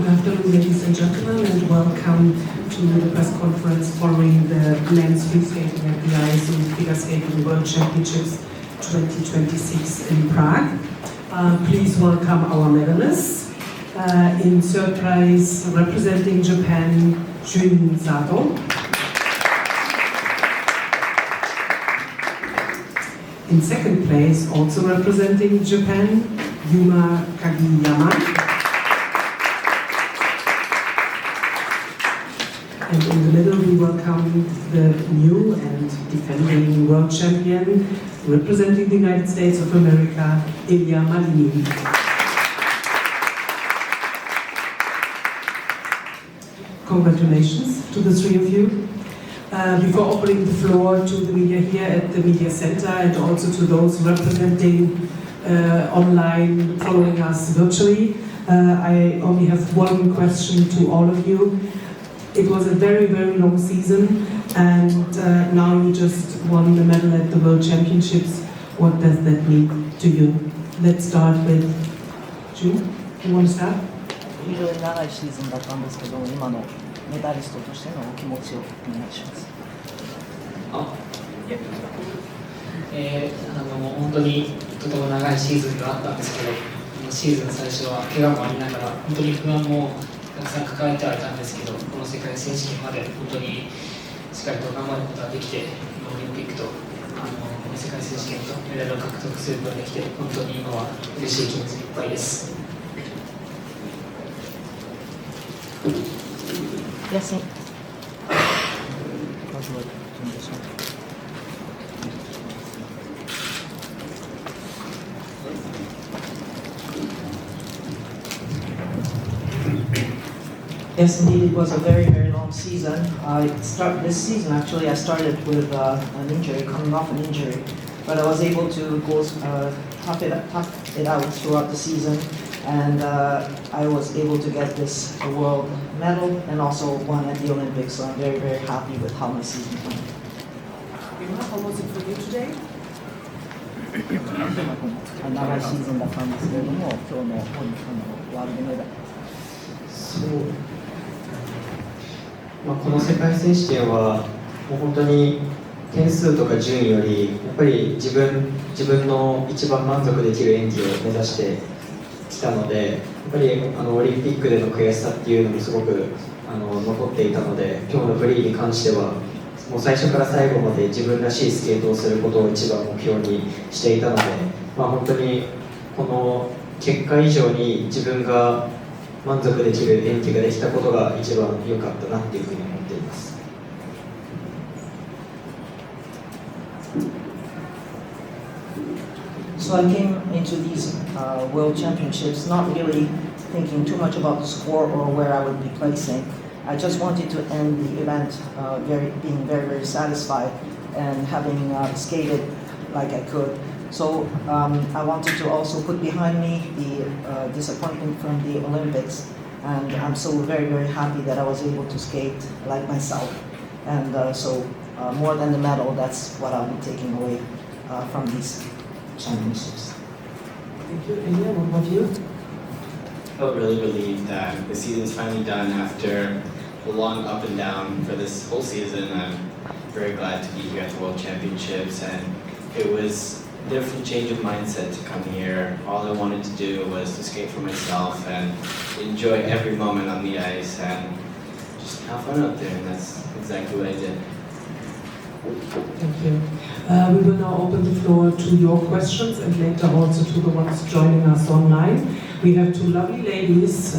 Good afternoon, ladies and gentlemen, and welcome to the press conference following the men's free skating at the Ice and Figure Skating World Championships 2026 in Prague. Please welcome our medalists. In third place, representing Japan, Shun Sato. In second place, also representing Japan, Yuma Kagiyama. And in the middle, we welcome the new and defending world champion, representing the United States of America, Ilia Malinin. Congratulations to the three of you. Before opening the floor to the media here at the Media Center and also to those representing online, following us virtually, I only have one question to all of you. It was a very, very long season, and now you just won the medal at the World Championships. What does that mean to you? Let's start with Shun. You want to start? 非常に長いシーズンだったんですけど、今のメダリストとしてのお気持ちをお願いします。本当にとても長いシーズンがあったんですけど、シーズン最初は怪我もありながら、本当に不安もたくさん抱えてはいたんですけど、この世界選手権まで本当にしっかりと頑張ることができて、オリンピックと世界選手権とメダルを獲得することができて、本当に今は嬉しい気持ちでいっぱいです。Yes. Yes, indeed, it was a very, very long season. This season, actually, I started with an injury, coming off an injury, but I was able to go tough it out throughout the season, and I was able to get this world medal and also won at the Olympics. So I'm very, very happy with how my season went. Yuma, how was it for you today? 長いシーズンだったんですけれども、今日のワールドメダル。そう、この世界選手権はもう本当に点数とか順位よりやっぱり自分の一番満足できる演技を目指してきたので、やっぱりオリンピックでの悔しさっていうのもすごく残っていたので、今日のフリーに関してはもう最初から最後まで自分らしいスケートをすることを一番目標にしていたので、本当にこの結果以上に自分が満足できる演技ができたことが一番良かったなっていうふうに思っています。So I came into these World Championships not really thinking too much about the score or where I would be placing. I just wanted to end the event being very, very satisfied and having skated like I could. So I wanted to also put behind me the disappointment from the Olympics, and I'm so very, very happy that I was able to skate like myself. And so more than the medal, that's what I'll be taking away from these championships. Thank you. Ilia, what about you? I felt really relieved that the season's finally done after a long up and down for this whole season. I'm very glad to be here at the World Championships, and it was a different change of mindset to come here. All I wanted to do was to skate for myself and enjoy every moment on the ice and just have fun out there, and that's exactly what I did. Thank you. We will now open the floor to your questions and later also to the ones joining us online. We have two lovely ladies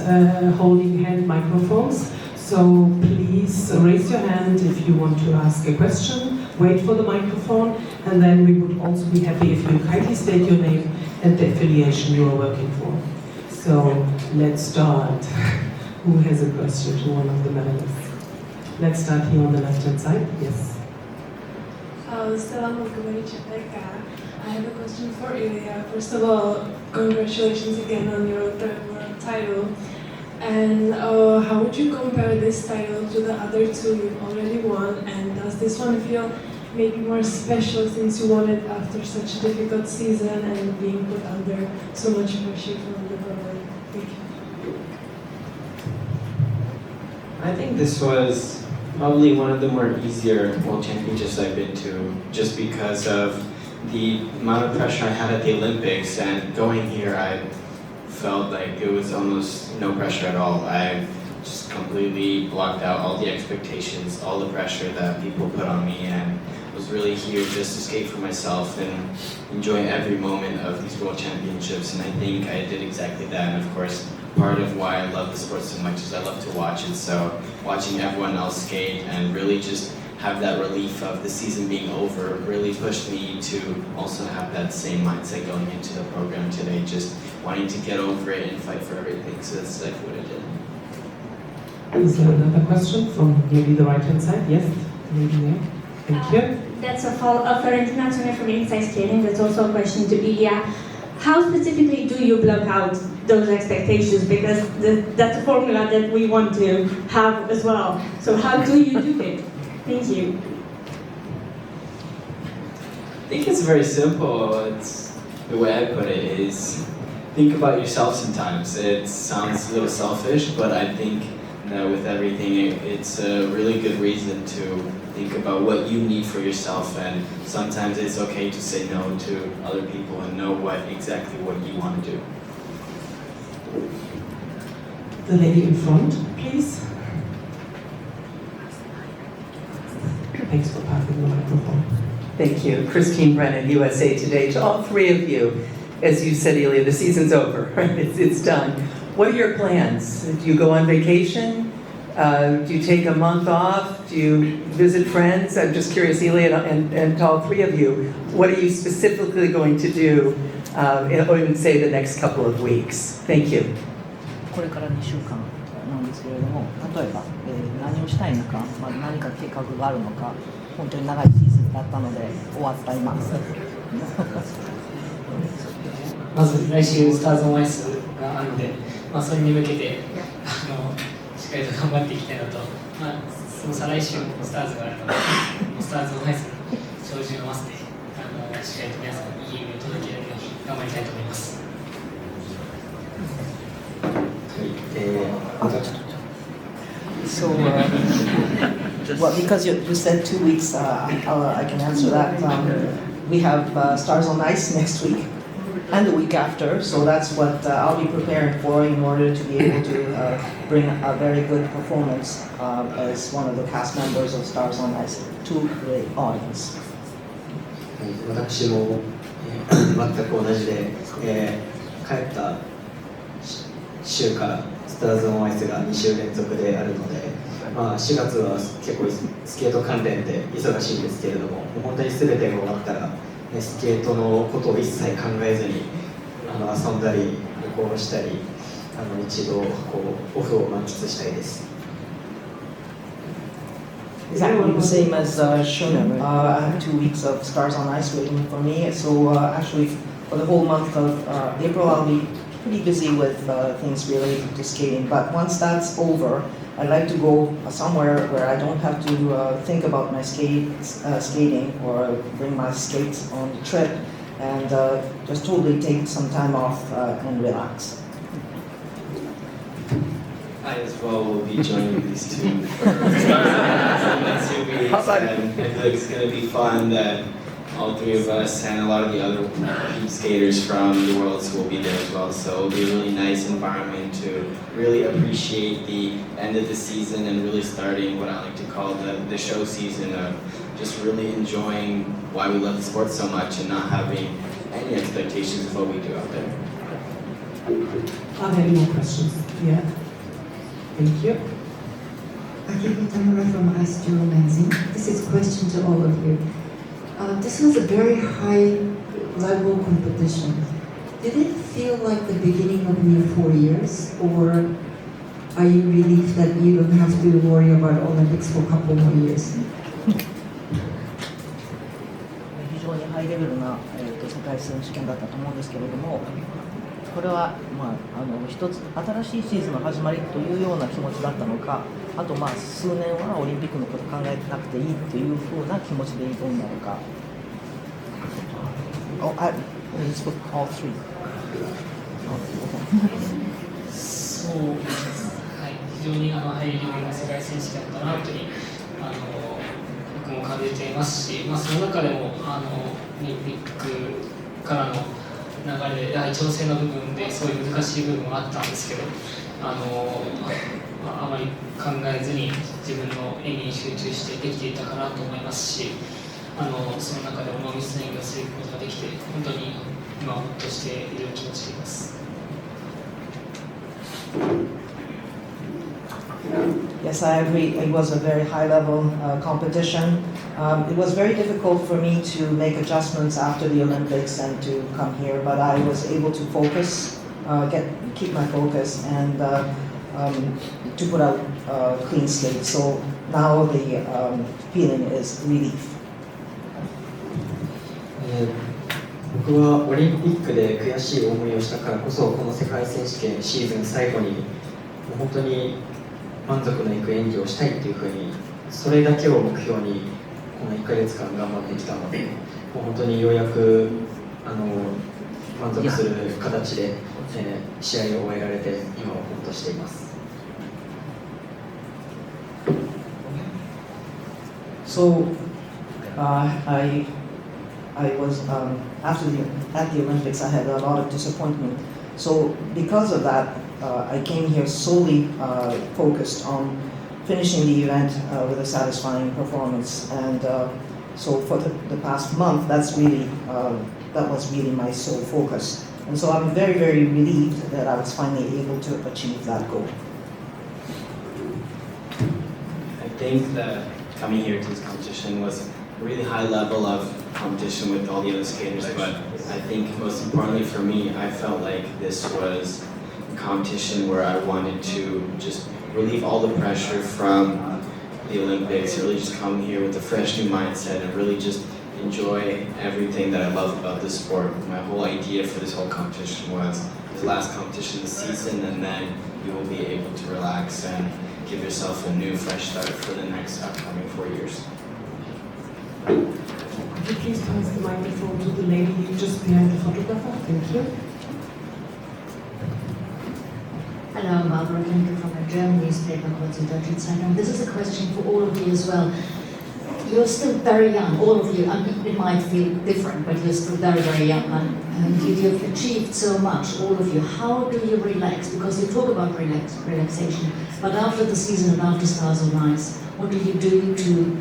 holding hand microphones, so please raise your hand if you want to ask a question, wait for the microphone, and then we would also be happy if you kindly state your name and the affiliation you are working for. So let's start. Who has a question to one of the medalists? Let's start here on the left-hand side. Yes. I have a question for Ilia. First of all, congratulations again on your third world title. And how would you compare this title to the other two you've already won? And does this one feel maybe more special since you won it after such a difficult season and being put under so much pressure from the government? Thank you. I think this was probably one of the more easier World Championships I've been to, just because of the amount of pressure I had at the Olympics, and going here I felt like it was almost no pressure at all. I just completely blocked out all the expectations, all the pressure that people put on me, and was really here just to skate for myself and enjoy every moment of these World Championships, and I think I did exactly that. And of course, part of why I love the sport so much is I love to watch it, so watching everyone else skate and really just have that relief of the season being over really pushed me to also have that same mindset going into the program today, just wanting to get over it and fight for everything. So that's exactly what I did. Is there another question from maybe the right hand side? Yes, maybe there. Thank you. That's a follow-up for International from Inside Skating. That's also a question to Ilia. How specifically do you block out those expectations? Because that's a formula that we want to have as well. So how do you do it? Thank you. I think it's very simple. It's the way I put it is think about yourself sometimes. It sounds a little selfish, but I think that with everything, it's a really good reason to think about what you need for yourself, and sometimes it's okay to say no to other people and know exactly what you want to do. The lady in front, please. Thanks for passing the microphone. Thank you. Christine Brennan, USA Today. To all three of you, as you said, Ilia, the season's over, right? It's done. What are your plans? Do you go on vacation? Do you take a month off? Do you visit friends? I'm just curious, Ilia, and to all three of you, what are you specifically going to do in, say, the next couple of weeks? Thank you. これから2週間なんですけれども、例えば、何をしたいのか、何か計画があるのか、本当に長いシーズンだったので終わった今。まず来週スターズオンアイスがあるので、それに向けてしっかりと頑張っていきたいのと、その再来週もスターズがあるので、スターズオンアイスの照準を合わせてしっかりと皆さんにいい夢を届けられるように頑張りたいと思います。So, well, because you said 2 weeks, I can answer that. We have Stars on Ice next week and the week after, so that's what I'll be preparing for in order to be able to bring a very good performance as one of the cast members of Stars on Ice to the audience. 私も、全く同じで、帰った週からスターズ・オン・アイスが2週連続であるので、4月は結構スケート関連で忙しいんですけれども、もう本当に全てが終わったら、スケートのことを一切考えずに遊んだり旅行したり、一度オフを満喫したいです。Exactly the same as Shun. I have 2 weeks of Stars on Ice waiting for me. So actually, for the whole month of April, I'll be pretty busy with things related to skating. But once that's over, I'd like to go somewhere where I don't have to think about my skating or bring my skates on the trip, and just totally take some time off and relax. I as well will be joining these two for the next 2 weeks, and I feel like it's going to be fun that all three of us and a lot of the other skaters from the Worlds will be there as well. So it'll be a really nice environment to really appreciate the end of the season and really starting what I like to call the show season of just really enjoying why we love the sport so much and not having any expectations of what we do out there. Are there any more questions? Yeah. Thank you. Tamara from Ice Journal magazine. This is a question to all of you. This was a very high-level competition. Did it feel like the beginning of your 4 years, or are you relieved that you don't have to worry about Olympics for a couple more years? 非常にハイレベルな、世界選手権だったと思うんですけれども、これは、一つ新しいシーズンの始まりというような気持ちだったのか、あと数年はオリンピックのこと考えてなくていいというふうな気持ちで挑んだのか。I spoke all three. そうです。はい。非常にハイレベルな世界選手権だったなというふうに僕も感じていますし、その中でもオリンピックからの流れでやはり調整の部分でそういう難しい部分もあったんですけど、あまり考えずに自分の演技に集中してできていたかなと思いますし、その中でノーミスの演技をすることができて本当に今ほっとしている気持ちでいます。Yes, I agree. It was a very high-level competition. It was very difficult for me to make adjustments after the Olympics and to come here, but I was able to focus, keep my focus, and to put out a clean slate. So now the feeling is relief. 僕はオリンピックで悔しい思いをしたからこそこの世界選手権シーズン最後にもう本当に満足のいく演技をしたいっていうふうにそれだけを目標にこの1ヶ月間頑張ってきたのでもう本当にようやく満足する形で、試合を終えられて今はほっとしています。So I was at the Olympics. I had a lot of disappointment. So because of that, I came here solely focused on finishing the event with a satisfying performance. And so for the past month, that was really my sole focus. And so I'm very, very relieved that I was finally able to achieve that goal. I think that coming here to this competition was a really high level of competition with all the other skaters, but I think most importantly for me, I felt like this was a competition where I wanted to just relieve all the pressure from the Olympics, really just come here with a fresh new mindset and really just enjoy everything that I love about this sport. My whole idea for this whole competition was the last competition of the season, and then you will be able to relax and give yourself a new fresh start for the next upcoming 4 years. Could you please pass the microphone to the lady just behind the photographer? Thank you. Hello, Barbara Klinke from a German newspaper called the Deutsche Zeitung. This is a question for all of you as well. You're still very young, all of you. I mean, it might feel different, but you're still very, very young. And you've achieved so much, all of you. How do you relax? Because you talk about relaxation, but after the season and after Stars or Nights, what do you do to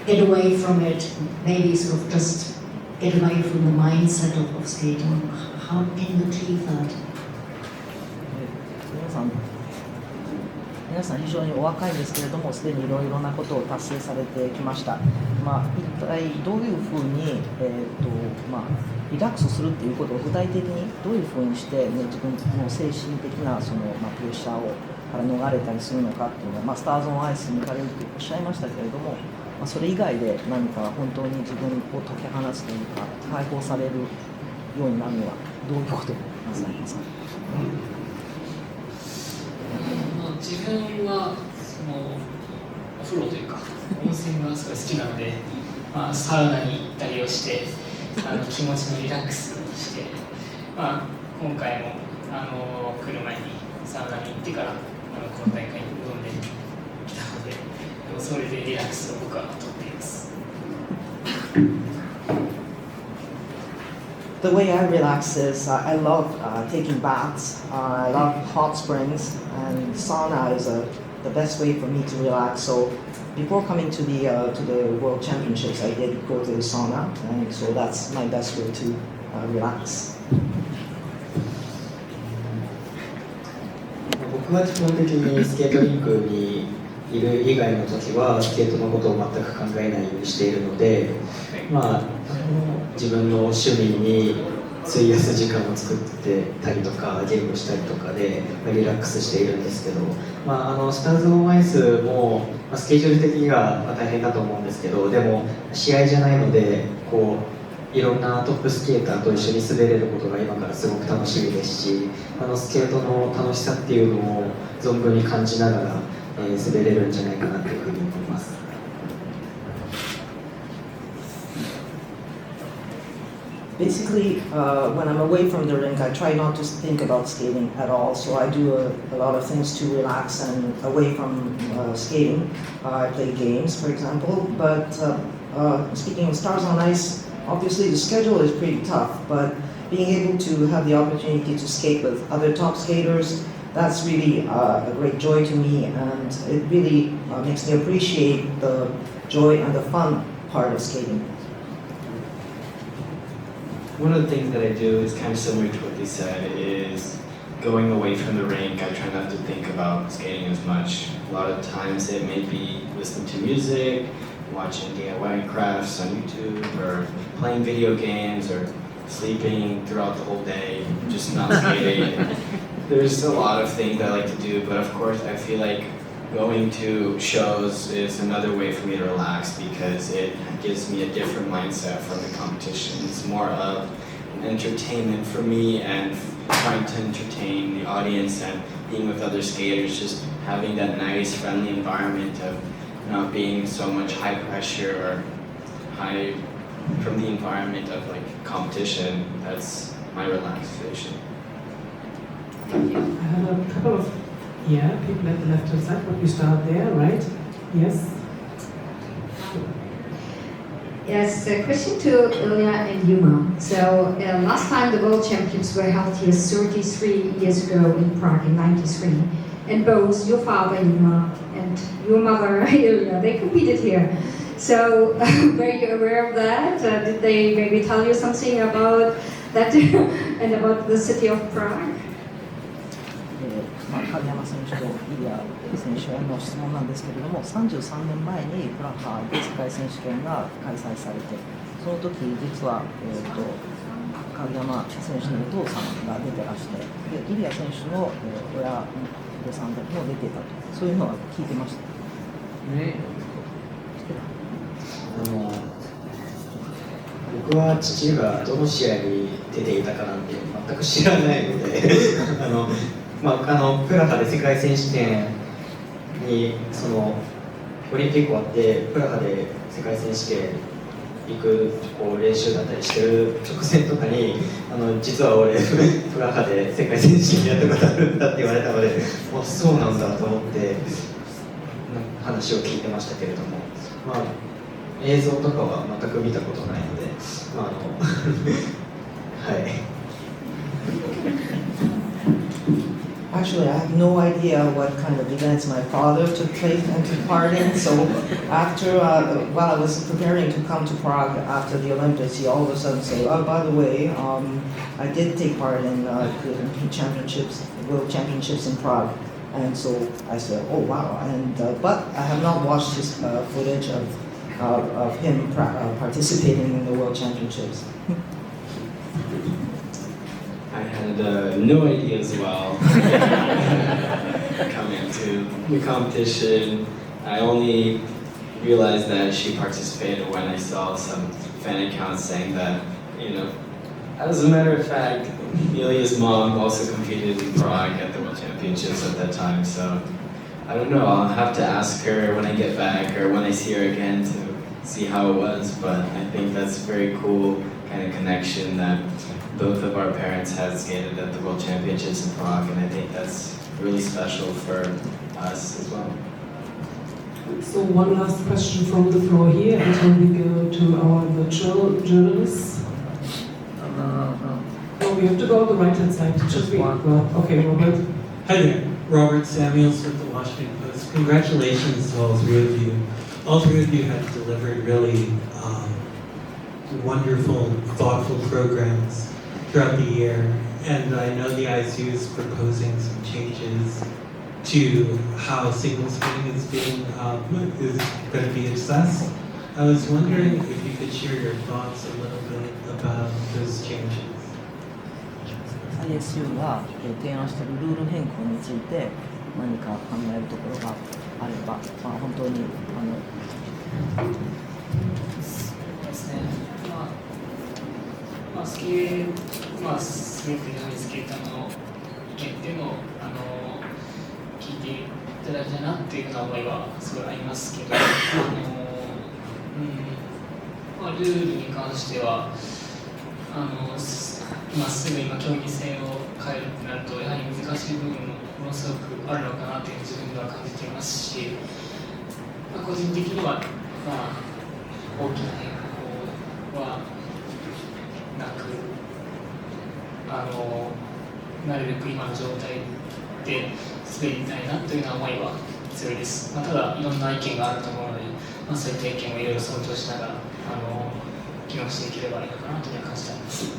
get away from it? Maybe sort of just get away from the mindset of skating. How can you achieve that? 皆さん非常にお若いですけれども、すでにいろいろなことを達成されてきました。一体どういうふうに、リラックスするっていうことを具体的にどういうふうにして、自分の精神的なプレッシャーから逃れたりするのかっていうのは、スターズ・オン・アイスに行かれるとおっしゃいましたけれども、それ以外で何か本当に自分を解き放つというか解放されるようになるのはどういうことをなさいますか？自分はお風呂というか温泉がすごい好きなので、サウナに行ったりをして気持ちのリラックスして、今回も来る前にサウナに行ってからこの大会に臨んできたので、それでリラックスを僕はとっています。The way I relax is I love taking baths. I love hot springs, and sauna is the best way for me to relax. So before coming to the World Championships, I did go to the sauna, and so that's my best way to relax. 僕は基本的にスケートリンクにいる以外の時はスケートのことを全く考えないようにしているので、自分の趣味に費やす時間を作ってたりとかゲームしたりとかでリラックスしているんですけど、スターズ・オン・アイスもスケジュール的には大変だと思うんですけど、でも試合じゃないのでいろんなトップスケーターと一緒に滑れることが今からすごく楽しみですし、スケートの楽しさっていうのを存分に感じながら、滑れるんじゃないかなというふうに思います。Basically, when I'm away from the rink, I try not to think about skating at all. So I do a lot of things to relax and away from skating. I play games, for example. But speaking of Stars on Ice, obviously the schedule is pretty tough. But being able to have the opportunity to skate with other top skaters, that's really a great joy to me, and it really makes me appreciate the joy and the fun part of skating. One of the things that I do is kind of similar to what they said, is going away from the rink. I try not to think about skating as much. A lot of times it may be listening to music, watching DIY crafts on YouTube, or playing video games, or sleeping throughout the whole day, just not skating. There's a lot of things I like to do, but of course I feel like going to shows is another way for me to relax because it gives me a different mindset from the competition. It's more of entertainment for me and trying to entertain the audience and being with other skaters, just having that nice, friendly environment of not being so much high pressure or high from the environment of like competition. That's my relaxation. I have a couple of people at the left hand side, but we start there, right? Yes? Yes, a question to Ilia and Yuma. So last time the World Championships were held here 33 years ago in Prague in '93. And both your father Yuma and your mother Ilia, they competed here. So were you aware of that? Did they maybe tell you something about that and about the city of Prague? 影山選手とイリア選手への質問なんですけれども、33年前にプラハで世界選手権が開催されて、その時実は、影山選手のお父さんが出てらして、でイリア選手の、親御さんたちも出てたと、そういうのは聞いてました。僕は父がどの試合に出ていたかなんて全く知らないのでプラハで世界選手権にオリンピック終わってプラハで世界選手権行く練習だったりしてる直前とかに実は俺プラハで世界選手権やったことあるんだって言われたのでそうなんだと思って話を聞いてましたけれども、映像とかは全く見たことないのではい。Actually, I have no idea what kind of events my father took part in. So after, while I was preparing to come to Prague after the Olympics, he all of a sudden said, "Oh, by the way, I did take part in the championships, World Championships in Prague." And so I said, "Oh, wow!" And but I have not watched his footage of him participating in the World Championships. I had no idea as well. Coming to the competition, I only realized that she participated when I saw some fan accounts saying that, as a matter of fact, Ilia's mom also competed in Prague at the World Championships at that time, so I don't know, I'll have to ask her when I get back or when I see her again to see how it was, but I think that's a very cool kind of connection that both of our parents had skated at the World Championships in Prague, and I think that's really special for us as well. So one last question from the floor here, and then we go to our virtual journalists. No, we have to go on the right-hand side. Just one. Well, okay, Robert. Hi there, Robert Samuels with the Washington Post. Congratulations to all three of you. All three of you have delivered really wonderful, thoughtful programs throughout the year. And I know the ISU is proposing some changes to how signal spinning is going to be assessed. I was wondering if you could share your thoughts a little bit about those changes. ISU が提案しているルール変更について何か考えるところがあれば、本当にですね。スケート、すごくやはりスケーターの意見っていうのを聞いていただきたいなっていうような思いはすごいありますけど、ルールに関してはまっすぐ今競技性を変えるってなるとやはり難しい部分もものすごくあるのかなという自分では感じていますし、個人的には、大きな変更はなく、なるべく今の状態で滑りたいなというような思いは強いです。ただいろんな意見があると思うので、そういった意見をいろいろ尊重しながら議論していければいいのかなというふうに感じています。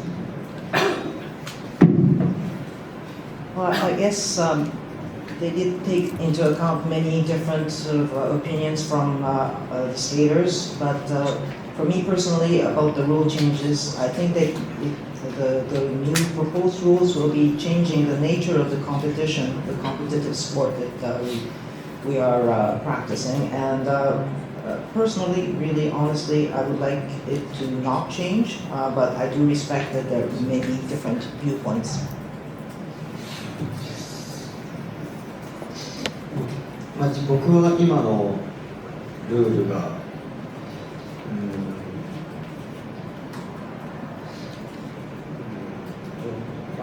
Well, I guess they did take into account many different sort of opinions from the skaters, but for me personally, about the rule changes, I think that the new proposed rules will be changing the nature of the competition, the competitive sport that we are practicing, and personally, really honestly, I would like it to not change, but I do respect that there may be different viewpoints. 僕は今のルールが、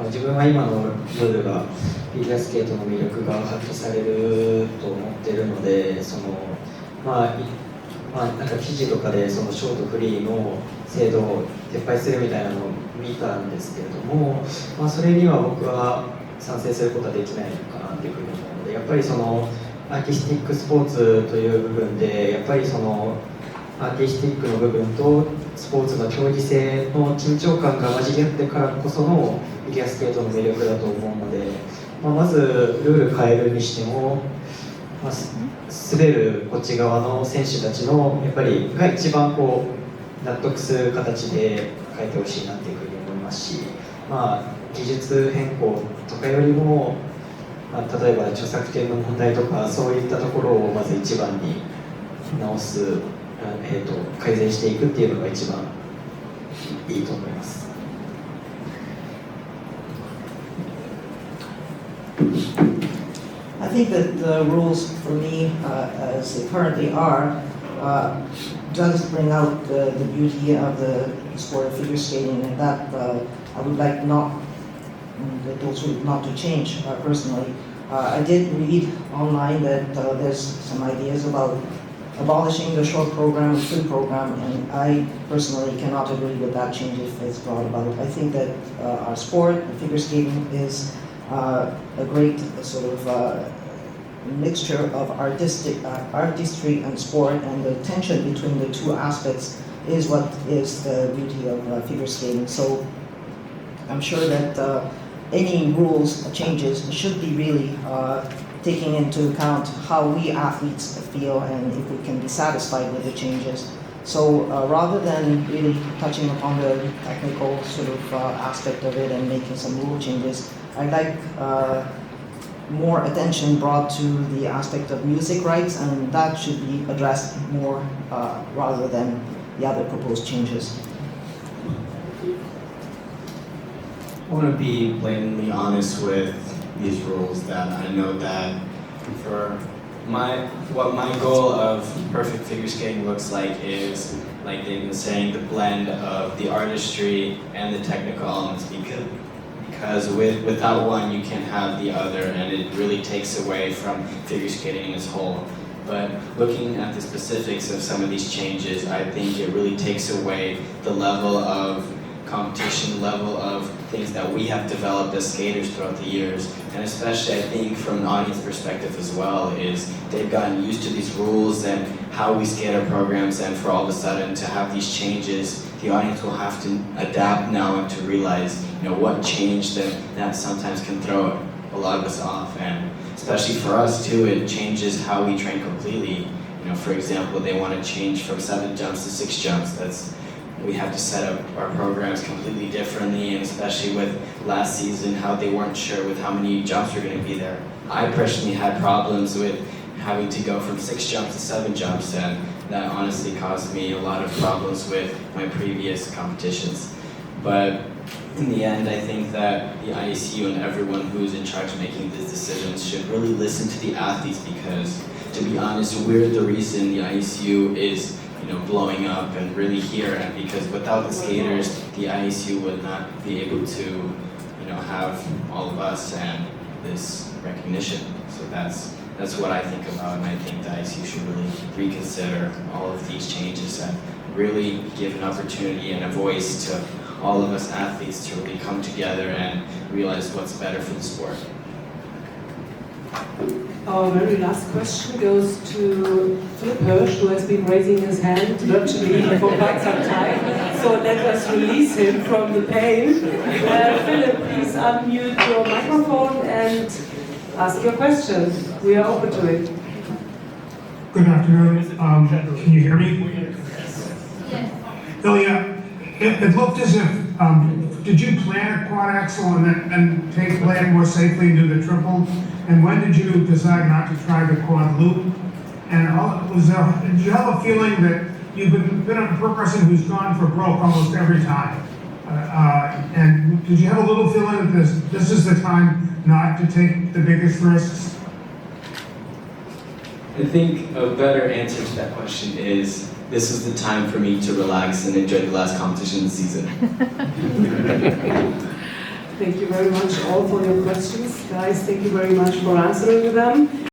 自分は今のルールがフィギュアスケートの魅力が発揮されると思っているので、なんか記事とかでそのショートフリーの制度を撤廃するみたいなのを見たんですけれども、それには僕は賛成することはできないのかなというふうに思うので、やっぱりそのアーティスティックスポーツという部分で、やっぱりそのアーティスティックの部分とスポーツの競技性の緊張感が混じり合ってからこそのフィギュアスケートの魅力だと思うので、まずルール変えるにしても、滑るこっち側の選手たちのやっぱりが一番こう納得する形で変えてほしいなっていうふうに思いますし、技術変更とかよりも、例えば著作権の問題とかそういったところをまず一番に直す、改善していくっていうのが一番いいと思います。I think that the rules for me, as they currently are, does bring out the beauty of the sport of figure skating, and that I would like those not to change personally. I did read online that there's some ideas about abolishing the short program and free program, and I personally cannot agree with that change if it's brought about. I think that our sport, figure skating, is a great sort of mixture of artistry and sport, and the tension between the two aspects is what is the beauty of figure skating. So I'm sure that any rules changes should be really taking into account how we athletes feel and if we can be satisfied with the changes. So rather than really touching upon the technical sort of aspect of it and making some rule changes, I'd like more attention brought to the aspect of music rights, and that should be addressed more rather than the other proposed changes. I want to be blatantly honest with these rules, that I know that for what my goal of perfect figure skating looks like is, like they've been saying, the blend of the artistry and the technical elements, because without one you can't have the other, and it really takes away from figure skating as whole. But looking at the specifics of some of these changes, I think it really takes away the level of competition, level of things that we have developed as skaters throughout the years, and especially I think from an audience perspective as well, is they've gotten used to these rules and how we skate our programs, and for all of a sudden to have these changes, the audience will have to adapt now and to realize, what changed, and that sometimes can throw a lot of us off, and especially for us too, it changes how we train completely. For example, they want to change from 7 jumps to 6 jumps. We have to set up our programs completely differently, and especially with last season, how they weren't sure with how many jumps were going to be there. I personally had problems with having to go from 6 jumps to 7 jumps, and that honestly caused me a lot of problems with my previous competitions. But in the end, I think that the ISU and everyone who's in charge of making these decisions should really listen to the athletes, because to be honest, we're the reason the ISU is blowing up and really here. And because without the skaters, the ISU would not be able to, have all of us and this recognition. So that's what I think about, and I think the ISU should really reconsider all of these changes and really give an opportunity and a voice to all of us athletes to really come together and realize what's better for the sport. Our very last question goes to Philip Hirsch, who has been raising his hand virtually for quite some time. So let us release him from the pain. Philip, please unmute your microphone and ask your question. We are open to it. Good afternoon. Can you hear me? Yes. Ilia, it looked as if, did you plan a quad axel and play it more safely and do the triple? And when did you decide not to try the quad loop? And did you have a feeling that you've been a person who's gone for broke almost every time? And did you have a little feeling that this is the time not to take the biggest risks? I think a better answer to that question is, this is the time for me to relax and enjoy the last competition of the season. Thank you very much all for your questions. Guys, thank you very much for answering them.